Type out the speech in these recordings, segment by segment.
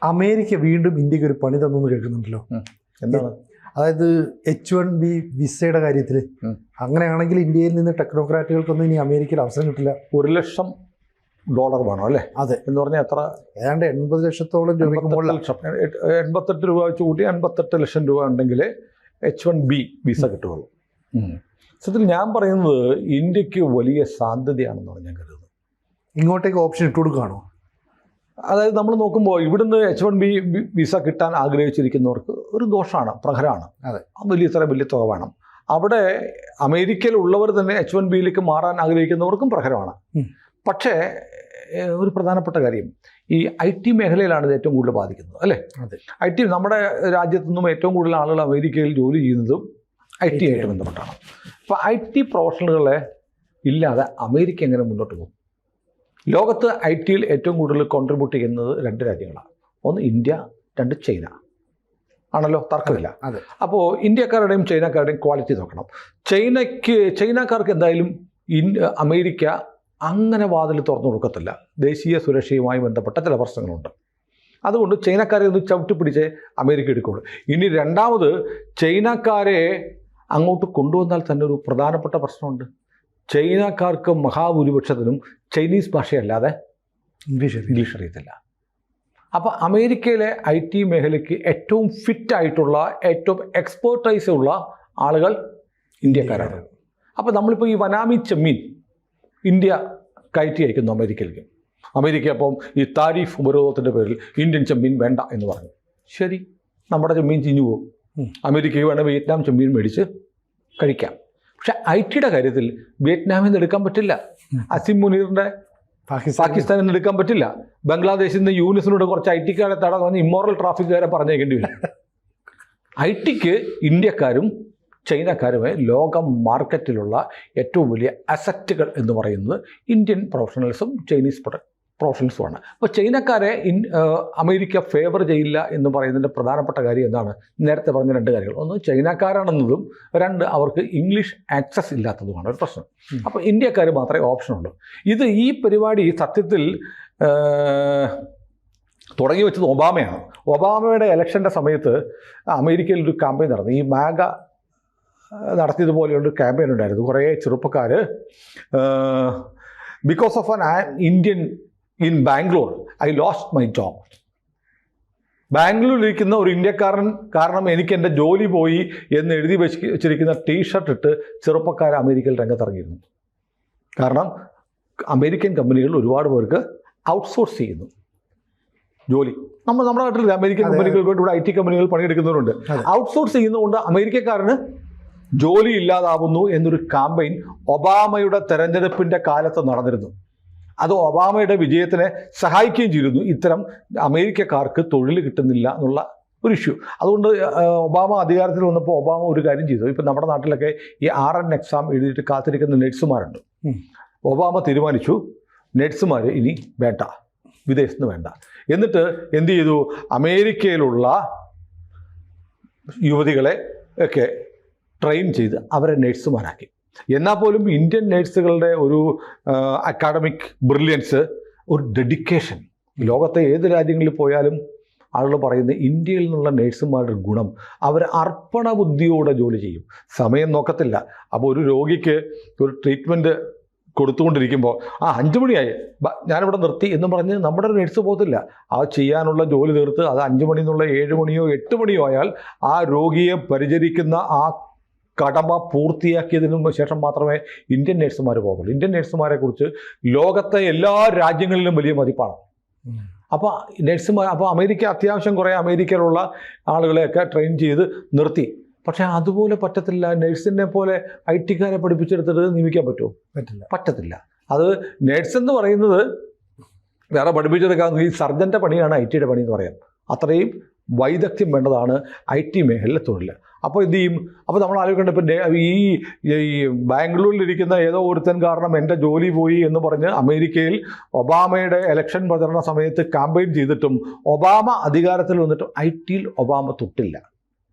America വീണ്ടും ഇന്ത്യക്ക് ഒരു പണി തന്നു എന്ന് കേൾക്കുന്നുണ്ടല്ലോ. എന്താണ്? അതായത് H1B വിസയുടെ കാര്യത്തിൽ. അങ്ങനെയാണെങ്കിൽ ഇന്ത്യയിൽ നിന്ന് ടെക്നോക്രാറ്റുകൾക്കൊന്നും ഇനി അമേരിക്കയിൽ അവസരം കിട്ടില്ല. $1,00,000 വേണം അല്ലേ? അതെ. എന്ന് പറഞ്ഞാൽ എത്ര? ഏതാണ്ട് 80 ലക്ഷത്തോളം രൂപയ്ക്ക് മുകളിൽ. 88 രൂപ വെച്ച് കൂട്ടി 88 ലക്ഷം രൂപ ഉണ്ടെങ്കിൽ H1B വിസ കിട്ടുകയുള്ളൂ. സത്യത്തിൽ ഞാൻ പറയുന്നത് ഇന്ത്യക്ക് വലിയ സാധ്യതയാണെന്നാണ് ഞാൻ കരുതുന്നത്. ഇങ്ങോട്ടേക്ക് ഓപ്ഷൻ ഇട്ട് കൊടുക്കുകയാണോ? അതായത് നമ്മൾ നോക്കുമ്പോൾ ഇവിടുന്ന് H1B വിസ കിട്ടാൻ ആഗ്രഹിച്ചിരിക്കുന്നവർക്ക് ഒരു ദോഷമാണ്, പ്രഹരമാണ്. അതെ. വലിയ തുക വേണം. അവിടെ അമേരിക്കയിൽ ഉള്ളവർ തന്നെ H1Bയിലേക്ക് മാറാൻ ആഗ്രഹിക്കുന്നവർക്കും പ്രഹരമാണ്. പക്ഷേ ഒരു പ്രധാനപ്പെട്ട കാര്യം, ഈ IT മേഖലയിലാണ് ഇത് ഏറ്റവും കൂടുതൽ ബാധിക്കുന്നത് അല്ലേ? അതെ. IT നമ്മുടെ രാജ്യത്തു നിന്നും ഏറ്റവും കൂടുതൽ ആളുകൾ അമേരിക്കയിൽ ജോലി ചെയ്യുന്നതും IT ആയിട്ട് ബന്ധപ്പെട്ടാണ്. അപ്പോൾ IT പ്രൊഫഷണലുകളെ ഇല്ലാതെ അമേരിക്ക എങ്ങനെ മുന്നോട്ട് പോകും? ലോകത്ത് IT-യിൽ ഏറ്റവും കൂടുതൽ കോൺട്രിബ്യൂട്ട് ചെയ്യുന്നത് 2 രാജ്യങ്ങളാണ്. ഒന്ന് ഇന്ത്യ, 2 ചൈന ആണല്ലോ, തർക്കമില്ല. അതെ. അപ്പോൾ ഇന്ത്യക്കാരുടെയും ചൈനക്കാരുടെയും ക്വാളിറ്റി നോക്കണം. ചൈനക്കാർക്ക് എന്തായാലും അമേരിക്ക അങ്ങനെ വാതിൽ തുറന്നു കൊടുക്കത്തില്ല. ദേശീയ സുരക്ഷയുമായി ബന്ധപ്പെട്ട ചില പ്രശ്നങ്ങളുണ്ട്. അതുകൊണ്ട് ചൈനക്കാരെ ഒന്ന് ചവിട്ടി പിടിച്ച് അമേരിക്ക എടുക്കുകയുള്ളൂ. ഇനി രണ്ടാമത്, ചൈനക്കാരെ അങ്ങോട്ട് കൊണ്ടുവന്നാൽ തന്നെ ഒരു പ്രധാനപ്പെട്ട പ്രശ്നമുണ്ട്. ചൈനക്കാർക്ക് മഹാഭൂരിപക്ഷത്തിനും ചൈനീസ് ഭാഷയല്ലാതെ ഇംഗ്ലീഷ് അറിയത്തില്ല. അപ്പോൾ അമേരിക്കയിലെ IT മേഖലയ്ക്ക് ഏറ്റവും ഫിറ്റായിട്ടുള്ള, ഏറ്റവും എക്സ്പേർട്ടൈസ് ഉള്ള ആളുകൾ ഇന്ത്യക്കാരാണ്. അപ്പോൾ നമ്മളിപ്പോൾ ഈ വനാമി ചെമ്മീൻ ഇന്ത്യ കയറ്റി അയക്കുന്നു അമേരിക്കയിലേക്ക്. അമേരിക്ക അപ്പം ഈ താരിഫ് ഉപരോധത്തിൻ്റെ പേരിൽ ഇന്ത്യൻ ചെമ്മീൻ വേണ്ട എന്ന് പറഞ്ഞു. ശരി, നമ്മുടെ ചെമ്മീൻ ചീഞ്ഞു പോകും. അമേരിക്കയ്ക്ക് വേണമെങ്കിൽ വിയറ്റ്നാം ചെമ്മീൻ മേടിച്ച് കഴിക്കാം. പക്ഷെ IT-യുടെ കാര്യത്തിൽ വിയറ്റ്നാമിൽ നിന്ന് എടുക്കാൻ പറ്റില്ല. അസിം മുനീറിൻ്റെ പാകിസ്ഥാനിൽ നിന്ന് എടുക്കാൻ പറ്റില്ല. ബംഗ്ലാദേശിൽ നിന്ന് യൂനിസിനോട് കുറച്ച് IT-ക്കാരെ തടഞ്ഞ് പറഞ്ഞ് ഇമ്മോറൽ ട്രാഫിക്കുകാരെ പറഞ്ഞേക്കേണ്ടി വരും. IT-ക്ക് ഇന്ത്യക്കാരും ചൈനക്കാരുമായി ലോക മാർക്കറ്റിലുള്ള ഏറ്റവും വലിയ അസറ്റുകൾ എന്ന് പറയുന്നത് ഇന്ത്യൻ പ്രൊഫഷണൽസും ചൈനീസ് പ്രൊഫഷണൽസുമാണ്. അപ്പോൾ ചൈനക്കാരെ അമേരിക്ക ഫേവർ ചെയ്യില്ല എന്ന് പറയുന്നതിൻ്റെ പ്രധാനപ്പെട്ട കാര്യം എന്താണ്? നേരത്തെ പറഞ്ഞ 2 കാര്യങ്ങൾ. ഒന്ന്, ചൈനക്കാരാണെന്നതും, 2, അവർക്ക് ഇംഗ്ലീഷ് ആക്സസ് ഇല്ലാത്തതുമാണ് ഒരു പ്രശ്നം. അപ്പോൾ ഇന്ത്യക്കാർ മാത്രമേ ഓപ്ഷനുള്ളൂ. ഈ പരിപാടി സത്യത്തിൽ തുടങ്ങി വെച്ചത് ഒബാമയാണ്. ഒബാമയുടെ ഇലക്ഷൻ്റെ സമയത്ത് അമേരിക്കയിൽ ഒരു ക്യാമ്പയിൻ നടന്നു. ഈ മാഗ നടത്തിയതുപോലെയുള്ള ക്യാമ്പയിൻ ഉണ്ടായിരുന്നു. കുറേ ചെറുപ്പക്കാർ because of an Indian in Bangalore I lost my job. ബാംഗ്ലൂരിലിരിക്കുന്ന ഒരു ഇന്ത്യക്കാരൻ കാരണം എനിക്ക് എൻ്റെ ജോലി പോയി എന്ന് എഴുതി വെച്ചിരിക്കുന്ന ടീഷർട്ട് ഇട്ട് ചെറുപ്പക്കാർ അമേരിക്കയിൽ രംഗത്തിറങ്ങിയിരുന്നു. കാരണം അമേരിക്കൻ കമ്പനികൾ ഒരുപാട് പേർക്ക് ഔട്ട്സോഴ്സ് ചെയ്യുന്നു ജോലി. നമ്മുടെ നാട്ടിൽ അമേരിക്കൻ കമ്പനികൾക്ക് വേണ്ടി ഇവിടെ IT കമ്പനികൾ പണിയെടുക്കുന്നവരുണ്ട്. ഔട്ട്സോഴ്സ് ചെയ്യുന്നതുകൊണ്ട് അമേരിക്കക്കാരന് ജോലി ഇല്ലാതാവുന്നു എന്നൊരു ക്യാമ്പയിൻ ഒബാമയുടെ തെരഞ്ഞെടുപ്പിൻ്റെ കാലത്ത് നടന്നിരുന്നു. അത് ഒബാമയുടെ വിജയത്തിനെ സഹായിക്കുകയും ചെയ്തിരുന്നു. ഇത്തരം അമേരിക്കക്കാർക്ക് തൊഴിൽ കിട്ടുന്നില്ല എന്നുള്ള ഒരു ഇഷ്യൂ. അതുകൊണ്ട് ഒബാമ അധികാരത്തിൽ വന്നപ്പോൾ ഒബാമ ഒരു കാര്യം ചെയ്തു. ഇപ്പം നമ്മുടെ നാട്ടിലൊക്കെ ഈ RN എക്സാം എഴുതിയിട്ട് കാത്തിരിക്കുന്ന നഴ്സുമാരുണ്ട്. ഒബാമ തീരുമാനിച്ചു, നഴ്സുമാർ ഇനി വേണ്ട, വിദേശത്ത് നിന്ന് വേണ്ട. എന്നിട്ട് എന്ത് ചെയ്തു? അമേരിക്കയിലുള്ള യുവതികളെ ഒക്കെ ട്രെയിൻ ചെയ്ത് അവരെ നഴ്സുമാരാക്കി. എന്നാൽ പോലും ഇന്ത്യൻ നഴ്സുകളുടെ ഒരു അക്കാഡമിക് ബ്രില്യൻസ്, ഒരു ഡെഡിക്കേഷൻ, ലോകത്തെ ഏത് രാജ്യങ്ങളിൽ പോയാലും ആളുകൾ പറയുന്നത് ഇന്ത്യയിൽ നിന്നുള്ള നഴ്സുമാരുടെ ഗുണം, അവർ അർപ്പണ ബുദ്ധിയോടെ ജോലി ചെയ്യും, സമയം നോക്കത്തില്ല. അപ്പോൾ ഒരു രോഗിക്ക് ഒരു ട്രീറ്റ്മെൻറ്റ് കൊടുത്തുകൊണ്ടിരിക്കുമ്പോൾ 5 മണിയായി ഞാനിവിടെ നിർത്തി എന്ന് പറഞ്ഞ് നമ്മുടെ നഴ്സ് പോകത്തില്ല. ആ ചെയ്യാനുള്ള ജോലി തീർത്ത് അത് 5 മണി എന്നുള്ള 7 മണിയോ 8 മണിയോ ആയാൽ ആ രോഗിയെ പരിചരിക്കുന്ന ആ കടമ പൂർത്തിയാക്കിയതിനു ശേഷം മാത്രമേ ഇന്ത്യൻ നഴ്സുമാർ പോകുള്ളൂ. ഇന്ത്യൻ നഴ്സുമാരെ കുറിച്ച് ലോകത്തെ എല്ലാ രാജ്യങ്ങളിലും വലിയ മതിപ്പാണ്. അപ്പോൾ അമേരിക്ക അത്യാവശ്യം കുറേ അമേരിക്കയിലുള്ള ആളുകളെയൊക്കെ ട്രെയിൻ ചെയ്ത് നിർത്തി. പക്ഷേ അതുപോലെ പറ്റത്തില്ല. നഴ്സിനെ പോലെ IT-ക്കാരെ പഠിപ്പിച്ചെടുത്തിട്ട് നിയമിക്കാൻ പറ്റുമോ? പറ്റത്തില്ല. അത് നഴ്സെന്ന് പറയുന്നത് വേറെ പഠിപ്പിച്ചെടുക്കാൻ ഈ സർജൻ്റെ പണിയാണ് IT-യുടെ പണി എന്ന് പറയാം. അത്രയും വൈദഗ്ധ്യം വേണ്ടതാണ് IT മേഖലയിലെ തൊഴിൽ. അപ്പോൾ എന്ത് ചെയ്യും? അപ്പോൾ നമ്മൾ ആലോചിക്കേണ്ട, ഇപ്പം ഈ ബാംഗ്ലൂരിലിരിക്കുന്ന ഏതോ ഒരുത്തൻ കാരണം എൻ്റെ ജോലി പോയി എന്ന് പറഞ്ഞ് അമേരിക്കയിൽ ഒബാമയുടെ ഇലക്ഷൻ പ്രചരണ സമയത്ത് ക്യാമ്പയിൻ ചെയ്തിട്ടും ഒബാമ അധികാരത്തിൽ വന്നിട്ടും IT-യിൽ ഒബാമ തൊട്ടില്ല.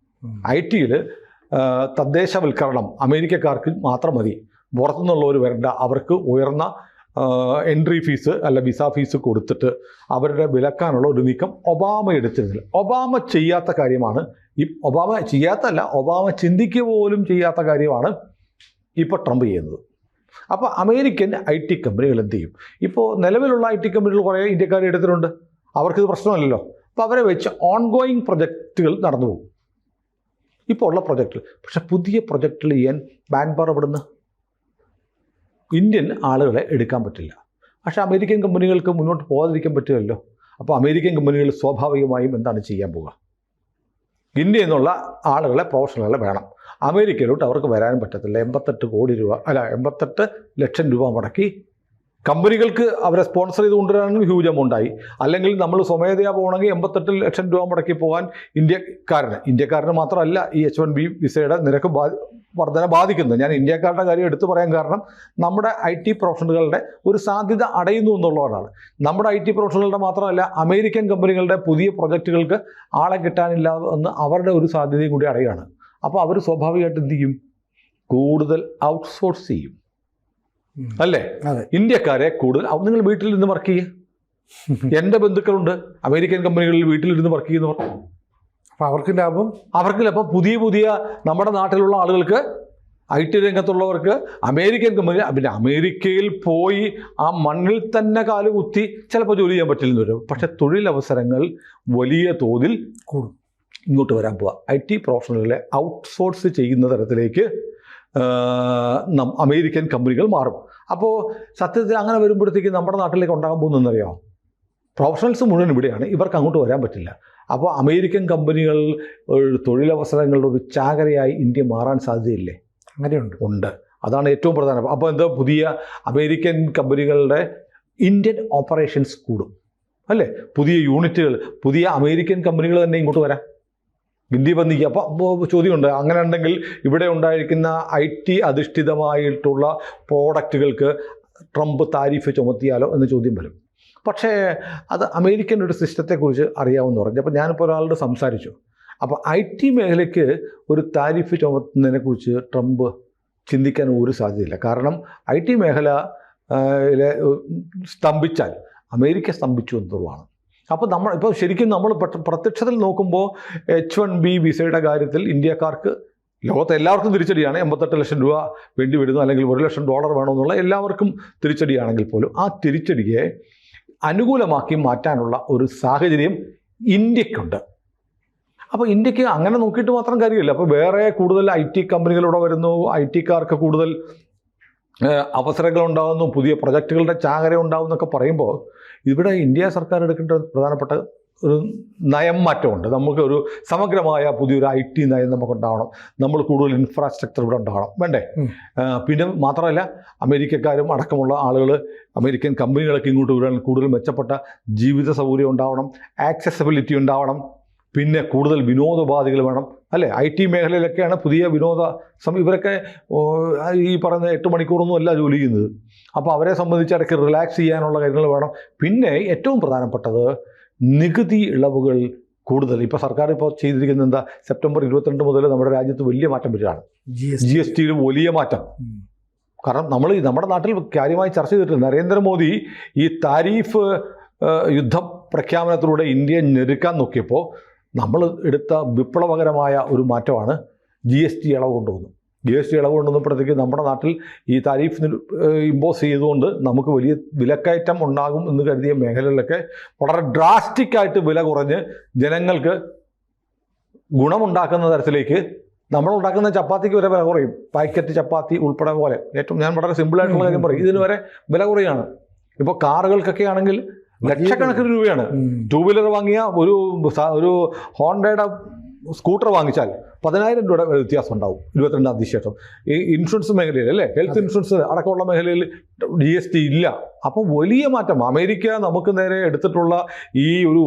IT-യിൽ തദ്ദേശവൽക്കരണം അമേരിക്കക്കാർക്ക് മാത്രം മതി, പുറത്തുനിന്നുള്ളവർ വരണ്ട, അവർക്ക് ഉയർന്ന എൻട്രി ഫീസ് അല്ല വിസ ഫീസ് കൊടുത്തിട്ട് അവരുടെ വിലക്കാനുള്ള ഒരു നീക്കം ഒബാമ എടുത്തിരുന്നില്ല. ഒബാമ ചെയ്യാത്ത കാര്യമാണ് ഒബാമ ചെയ്യാത്തല്ല, ഒബാമ ചിന്തിക്കുക പോലും ചെയ്യാത്ത കാര്യമാണ് ഇപ്പോൾ ട്രംപ് ചെയ്യുന്നത്. അപ്പോൾ അമേരിക്കൻ IT കമ്പനികൾ എന്ത് ചെയ്യും? ഇപ്പോൾ നിലവിലുള്ള IT കമ്പനികൾ കുറേ ഇന്ത്യക്കാർ എടുത്തിട്ടുണ്ട്, അവർക്കിത് പ്രശ്നമല്ലല്ലോ. അപ്പോൾ അവരെ വെച്ച് ഓൺഗോയിങ് പ്രൊജക്റ്റുകൾ നടന്നു പോകും, ഇപ്പോൾ ഉള്ള പ്രൊജക്റ്റുകൾ. പക്ഷേ പുതിയ പ്രൊജക്റ്റുകൾ ചെയ്യാൻ മാൻപവർ ഇവിടുന്ന് ഇന്ത്യൻ ആളുകളെ എടുക്കാൻ പറ്റില്ല. പക്ഷേ അമേരിക്കൻ കമ്പനികൾക്ക് മുന്നോട്ട് പോകാതിരിക്കാൻ പറ്റില്ലല്ലോ. അപ്പോൾ അമേരിക്കൻ കമ്പനികൾ സ്വാഭാവികമായും എന്താണ് ചെയ്യാൻ പോകുക? ഇന്ത്യയിൽ നിന്നുള്ള ആളുകളെ, പ്രൊഫഷണലുകളെ വേണം. അമേരിക്കയിലോട്ട് അവർക്ക് വരാനും പറ്റത്തില്ല. 88 ലക്ഷം രൂപ മുടക്കി കമ്പനികൾക്ക് അവരെ സ്പോൺസർ ചെയ്ത് കൊണ്ടുവരാനും ഹ്യൂജ് എമൗണ്ട് ആയി. അല്ലെങ്കിൽ നമ്മൾ സ്വമേധയാ പോകണമെങ്കിൽ 88 ലക്ഷം രൂപ മുടക്കി പോകാൻ ഇന്ത്യക്കാരന് മാത്രമല്ല ഈ H1B വിസയുടെ നിരക്ക് വർധന ബാധിക്കുന്നത്. ഞാൻ ഇന്ത്യക്കാരുടെ കാര്യം എടുത്തു പറയാൻ കാരണം നമ്മുടെ IT പ്രൊഫഷണലുകളുടെ ഒരു സാധ്യത അടയുന്നു എന്നുള്ളതാണ്. നമ്മുടെ IT പ്രൊഫഷണലുകളുടെ മാത്രമല്ല, അമേരിക്കൻ കമ്പനികളുടെ പുതിയ പ്രൊജക്റ്റുകൾക്ക് ആളെ കിട്ടാനില്ല എന്ന് അവരുടെ ഒരു സാധ്യതയും കൂടി അടയുകയാണ്. അപ്പോൾ അവർ സ്വാഭാവികമായിട്ട് എന്ത് ചെയ്യും? കൂടുതൽ ഔട്ട്സോഴ്സ് ചെയ്യും, അല്ലേ? ഇന്ത്യക്കാരെ കൂടുതൽ. നിങ്ങൾ വീട്ടിൽ നിന്ന് വർക്ക് ചെയ്യുക. എൻ്റെ ബന്ധുക്കളുണ്ട് അമേരിക്കൻ കമ്പനികളിൽ വീട്ടിലിരുന്ന് വർക്ക് ചെയ്യുന്നവർ. അപ്പോൾ അവർക്ക് ലാഭം. പുതിയ നമ്മുടെ നാട്ടിലുള്ള ആളുകൾക്ക്, IT രംഗത്തുള്ളവർക്ക് അമേരിക്കൻ കമ്പനി, പിന്നെ അമേരിക്കയിൽ പോയി ആ മണ്ണിൽ തന്നെ കാലുകുത്തി ചിലപ്പോൾ ജോലി ചെയ്യാൻ പറ്റില്ലെന്ന് വരും. പക്ഷേ തൊഴിലവസരങ്ങൾ വലിയ തോതിൽ കൂടും. ഇങ്ങോട്ട് വരാൻ പോവുക. IT പ്രൊഫഷണലുകളെ ഔട്ട്സോഴ്സ് ചെയ്യുന്ന തരത്തിലേക്ക് അമേരിക്കൻ കമ്പനികൾ മാറും. അപ്പോൾ സത്യത്തിൽ അങ്ങനെ വരുമ്പോഴത്തേക്ക് നമ്മുടെ നാട്ടിലേക്ക് ഉണ്ടാകാൻ പോകുന്നതെന്നറിയാമോ? പ്രൊഫഷണൽസ് മുഴുവൻ ഇവിടെയാണ്, ഇവർക്ക് അങ്ങോട്ട് വരാൻ പറ്റില്ല. അപ്പോൾ അമേരിക്കൻ കമ്പനികൾ തൊഴിലവസരങ്ങളുടെ ഒരു ചാകരയായി ഇന്ത്യ മാറാൻ സാധ്യതയില്ലേ? ഉണ്ട്. അതാണ് ഏറ്റവും പ്രധാനം. അപ്പോൾ എന്താ, പുതിയ അമേരിക്കൻ കമ്പനികളുടെ ഇന്ത്യൻ ഓപ്പറേഷൻസ് കൂടും, അല്ലേ? പുതിയ യൂണിറ്റുകൾ, പുതിയ അമേരിക്കൻ കമ്പനികൾ തന്നെ ഇങ്ങോട്ട് വരാം, ഇന്ത്യ ബന്ധിക്കുക. അപ്പോൾ ചോദ്യമുണ്ട്, അങ്ങനെ ഉണ്ടെങ്കിൽ ഇവിടെ ഉണ്ടായിരിക്കുന്ന IT അധിഷ്ഠിതമായിട്ടുള്ള പ്രോഡക്റ്റുകൾക്ക് ട്രംപ് താരിഫ് ചുമത്തിയാലോ എന്ന് ചോദ്യം വരും. പക്ഷേ അത് അമേരിക്കൻ ഒരു സിസ്റ്റത്തെക്കുറിച്ച് അറിയാമെന്ന് പറഞ്ഞു. അപ്പോൾ ഞാനിപ്പോൾ ഒരാളോട് സംസാരിച്ചു. അപ്പോൾ IT മേഖലയ്ക്ക് ഒരു താരിഫ് ചുമത്തുന്നതിനെക്കുറിച്ച് ട്രംപ് ചിന്തിക്കാൻ ഒരു സാധ്യതയില്ല. കാരണം IT മേഖല സ്തംഭിച്ചാൽ അമേരിക്ക സ്തംഭിച്ചു എന്നുള്ളതാണ്. അപ്പോൾ ഇപ്പോൾ ശരിക്കും നമ്മൾ പ്രത്യക്ഷത്തിൽ നോക്കുമ്പോൾ H1B വിസയുടെ കാര്യത്തിൽ ഇന്ത്യക്കാർക്ക്, ലോകത്തെ എല്ലാവർക്കും തിരിച്ചടിയാണ്. 88 ലക്ഷം രൂപ വേണ്ടി വരുന്നു, അല്ലെങ്കിൽ $1 ലക്ഷം വേണമെന്നുള്ള എല്ലാവർക്കും തിരിച്ചടിയാണെങ്കിൽ പോലും ആ തിരിച്ചടിയെ അനുകൂലമാക്കി മാറ്റാനുള്ള ഒരു സാഹചര്യം ഇന്ത്യക്കുണ്ട്. അപ്പോൾ ഇന്ത്യക്ക് അങ്ങനെ നോക്കിയിട്ട് മാത്രം കാര്യമില്ല. അപ്പോൾ വേറെ കൂടുതൽ IT കമ്പനികളിവിടെ വരുന്നു, IT-കാർക്ക് കൂടുതൽ അവസരങ്ങൾ ഉണ്ടാകുന്നു, പുതിയ പ്രൊജക്റ്റുകളുടെ ചാകര ഉണ്ടാകും എന്നൊക്കെ പറയുമ്പോൾ ഇവിടെ ഇന്ത്യ സർക്കാർ എടുക്കേണ്ട പ്രധാനപ്പെട്ട ഒരു നയം മാറ്റമുണ്ട്. നമുക്ക് ഒരു സമഗ്രമായ പുതിയൊരു IT നയം നമുക്കുണ്ടാവണം. നമ്മൾ കൂടുതൽ ഇൻഫ്രാസ്ട്രക്ചർ ഇവിടെ ഉണ്ടാവണം, വേണ്ടേ? പിന്നെ മാത്രമല്ല, അമേരിക്കക്കാരും അടക്കമുള്ള ആളുകൾ, അമേരിക്കൻ കമ്പനികളൊക്കെ ഇങ്ങോട്ട് വരാൻ കൂടുതൽ മെച്ചപ്പെട്ട ജീവിത സൗകര്യം ഉണ്ടാവണം, ആക്സസിബിലിറ്റി ഉണ്ടാവണം, പിന്നെ കൂടുതൽ വിനോദോപാധികൾ വേണം, അല്ലേ? IT മേഖലയിലൊക്കെയാണ് പുതിയ ഇവരൊക്കെ ഈ പറയുന്ന 8 മണിക്കൂറൊന്നും അല്ല ജോലി ചെയ്യുന്നത്. അപ്പോൾ അവരെ സംബന്ധിച്ച് ഇടയ്ക്ക് റിലാക്സ് ചെയ്യാനുള്ള കാര്യങ്ങൾ വേണം. പിന്നെ ഏറ്റവും പ്രധാനപ്പെട്ടത് നികുതി ഇളവുകൾ കൂടുതൽ. ഇപ്പോൾ സർക്കാർ ഇപ്പോൾ ചെയ്തിരിക്കുന്നത് എന്താ? സെപ്റ്റംബർ 22 മുതൽ നമ്മുടെ രാജ്യത്ത് വലിയ മാറ്റം വരികയാണ്. GST-യിൽ വലിയ മാറ്റം. കാരണം നമ്മുടെ നാട്ടിൽ കാര്യമായി ചർച്ച ചെയ്തിട്ടില്ല. നരേന്ദ്രമോദി ഈ താരിഫ് യുദ്ധ പ്രഖ്യാപനത്തിലൂടെ ഇന്ത്യയെ ഞെരുക്കാൻ നോക്കിയപ്പോൾ നമ്മൾ എടുത്ത വിപ്ലവകരമായ ഒരു മാറ്റമാണ് GST ഇളവ് കൊണ്ടുവന്നു. GST ഇളവ് കൊണ്ടുവന്നപ്പോഴത്തേക്ക് നമ്മുടെ നാട്ടിൽ ഈ താരിഫ് ഇമ്പോസ് ചെയ്തുകൊണ്ട് നമുക്ക് വലിയ വിലക്കയറ്റം ഉണ്ടാകും എന്ന് കരുതിയ മേഖലകളിലൊക്കെ വളരെ ഡ്രാസ്റ്റിക്കായിട്ട് വില കുറഞ്ഞ് ജനങ്ങൾക്ക് ഗുണമുണ്ടാക്കുന്ന തരത്തിലേക്ക്, നമ്മളുണ്ടാക്കുന്ന ചപ്പാത്തിക്ക് വരെ വില കുറയും. പാക്കറ്റ് ചപ്പാത്തി ഉൾപ്പെടെ പോലെ ഞാൻ വളരെ സിമ്പിളായിട്ടുള്ള കാര്യം പറയും, ഇതിന് വരെ വില കുറയാണ്. ഇപ്പോൾ കാറുകൾക്കൊക്കെ ആണെങ്കിൽ ലക്ഷക്കണക്കിന് രൂപയാണ്. 2 വീലർ വാങ്ങിയ ഒരു ഹോണ്ടയുടെ സ്കൂട്ടർ വാങ്ങിച്ചാൽ 10,000 രൂപയുടെ വ്യത്യാസം ഉണ്ടാവും 22-ാം തീയതി ശേഷം. ഈ ഇൻഷുറൻസ് മേഖലയിൽ, അല്ലേ, ഹെൽത്ത് ഇൻഷുറൻസ് അടക്കമുള്ള മേഖലയിൽ GST ഇല്ല. അപ്പോൾ വലിയ മാറ്റം. അമേരിക്ക നമുക്ക് നേരെ എടുത്തിട്ടുള്ള ഈ ഒരു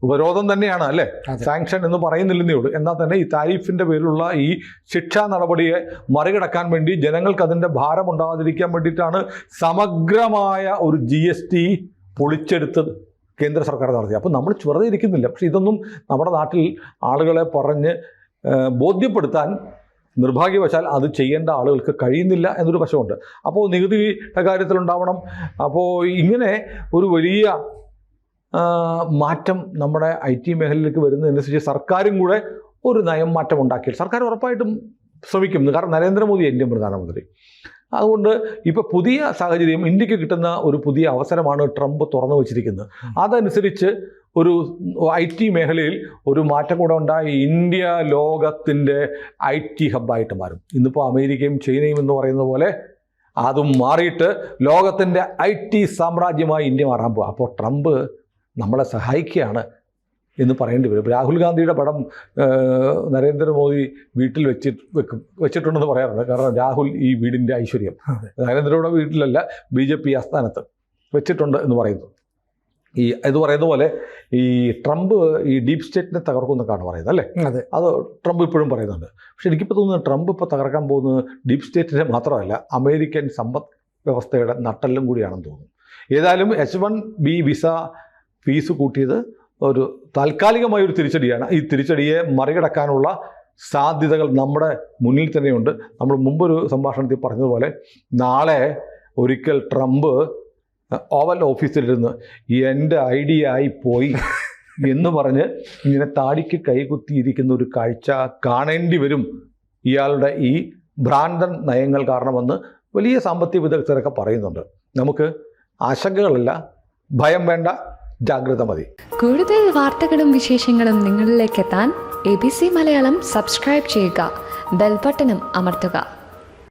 ഉപരോധം തന്നെയാണ്, അല്ലേ, സാങ്ഷൻ എന്ന് പറയുന്നില്ലെന്നേ ഉള്ളൂ. എന്നാൽ തന്നെ ഈ താരിഫിൻ്റെ പേരിലുള്ള ഈ ശിക്ഷാ നടപടിയെ മറികടക്കാൻ വേണ്ടി, ജനങ്ങൾക്ക് അതിൻ്റെ ഭാരം ഉണ്ടാകാതിരിക്കാൻ വേണ്ടിയിട്ടാണ് സമഗ്രമായ ഒരു GST പൊളിച്ചെടുത്തത് കേന്ദ്ര സർക്കാർ നടത്തി. അപ്പോൾ നമ്മൾ വെറുതെ ഇരിക്കുന്നില്ല. പക്ഷേ ഇതൊന്നും നമ്മുടെ നാട്ടിൽ ആളുകളെ പറഞ്ഞ് ബോധ്യപ്പെടുത്താൻ നിർഭാഗ്യവശാൽ അത് ചെയ്യേണ്ട ആളുകൾക്ക് കഴിയുന്നില്ല എന്നൊരു വശമുണ്ട്. അപ്പോൾ നികുതിയുടെ കാര്യത്തിലുണ്ടാവണം. അപ്പോൾ ഇങ്ങനെ ഒരു വലിയ മാറ്റം നമ്മുടെ IT മേഖലയിലേക്ക് വരുന്നതനുസരിച്ച് സർക്കാരും കൂടെ ഒരു നയം മാറ്റം ഉണ്ടാക്കിയാൽ സർക്കാർ ഉറപ്പായിട്ടും ശ്രമിക്കും. കാരണം നരേന്ദ്രമോദി ഇന്ത്യൻ പ്രധാനമന്ത്രി. അതുകൊണ്ട് ഇപ്പോൾ പുതിയ സാഹചര്യം, ഇന്ത്യക്ക് കിട്ടുന്ന ഒരു പുതിയ അവസരമാണ് ട്രംപ് തുറന്നു വച്ചിരിക്കുന്നത്. അതനുസരിച്ച് ഒരു IT മേഖലയിൽ ഒരു മാറ്റം കൂടെ ഉണ്ടായി ഇന്ത്യ ലോകത്തിൻ്റെ IT ഹബ്ബായിട്ട് മാറും. ഇന്നിപ്പോൾ അമേരിക്കയും ചൈനയും എന്ന് പറയുന്ന പോലെ അതും മാറിയിട്ട് ലോകത്തിൻ്റെ IT സാമ്രാജ്യമായി ഇന്ത്യ മാറാൻ പോകുക. അപ്പോൾ ട്രംപ് നമ്മളെ സഹായിക്കുകയാണ് എന്ന് പറയേണ്ടി വരും. രാഹുൽ ഗാന്ധിയുടെ പടം നരേന്ദ്രമോദി വീട്ടിൽ വെച്ചിട്ടുണ്ടെന്ന് പറയാറുണ്ട്. കാരണം രാഹുൽ ഈ വീടിൻ്റെ ഐശ്വര്യം, നരേന്ദ്രയുടെ വീട്ടിലല്ല BJP ആസ്ഥാനത്ത് വെച്ചിട്ടുണ്ട് എന്ന് പറയുന്നു. ഇത് പറയുന്ന പോലെ ഈ ട്രംപ് ഈ ഡീപ് സ്റ്റേറ്റിനെ തകർക്കുമെന്നൊക്കെയാണ് പറയുന്നത്, അല്ലേ? അതെ, അത് ട്രംപ് ഇപ്പോഴും പറയുന്നുണ്ട്. പക്ഷെ എനിക്കിപ്പോൾ തോന്നുന്നത് ട്രംപ് ഇപ്പോൾ തകർക്കാൻ പോകുന്നത് ഡീപ് സ്റ്റേറ്റിനെ മാത്രമല്ല, അമേരിക്കൻ സമ്പദ് വ്യവസ്ഥയുടെ നട്ടെല്ലും കൂടിയാണെന്ന് തോന്നുന്നു. ഏതായാലും H1B വിസ ഫീസ് കൂട്ടിയത് ഒരു താൽക്കാലികമായൊരു തിരിച്ചടിയാണ്. ഈ തിരിച്ചടിയെ മറികടക്കാനുള്ള സാധ്യതകൾ നമ്മുടെ മുന്നിൽ തന്നെയുണ്ട്. നമ്മൾ മുമ്പൊരു സംഭാഷണത്തിൽ പറഞ്ഞതുപോലെ നാളെ ഒരിക്കൽ ട്രംപ് ഓവൽ ഓഫീസിലിരുന്ന് എൻ്റെ ഐഡിയ ആയി പോയി എന്ന് പറഞ്ഞ് ഇങ്ങനെ താടിക്ക് കൈകുത്തിയിരിക്കുന്ന ഒരു കാഴ്ച കാണേണ്ടി വരും ഇയാളുടെ ഈ ഭ്രാന്തൻ നയങ്ങൾ കാരണമെന്ന് വലിയ സാമ്പത്തിക വിദഗ്ധരൊക്കെ പറയുന്നുണ്ട്. നമുക്ക് ആശങ്കകളല്ല, ഭയം വേണ്ട, ജാഗ്രത മതി. കൂടുതൽ വാർത്തകളും വിശേഷങ്ങളും നിങ്ങളിലേക്ക് എത്താൻ ABC മലയാളം സബ്സ്ക്രൈബ് ചെയ്യുക, ബെൽ ബട്ടണും അമർത്തുക.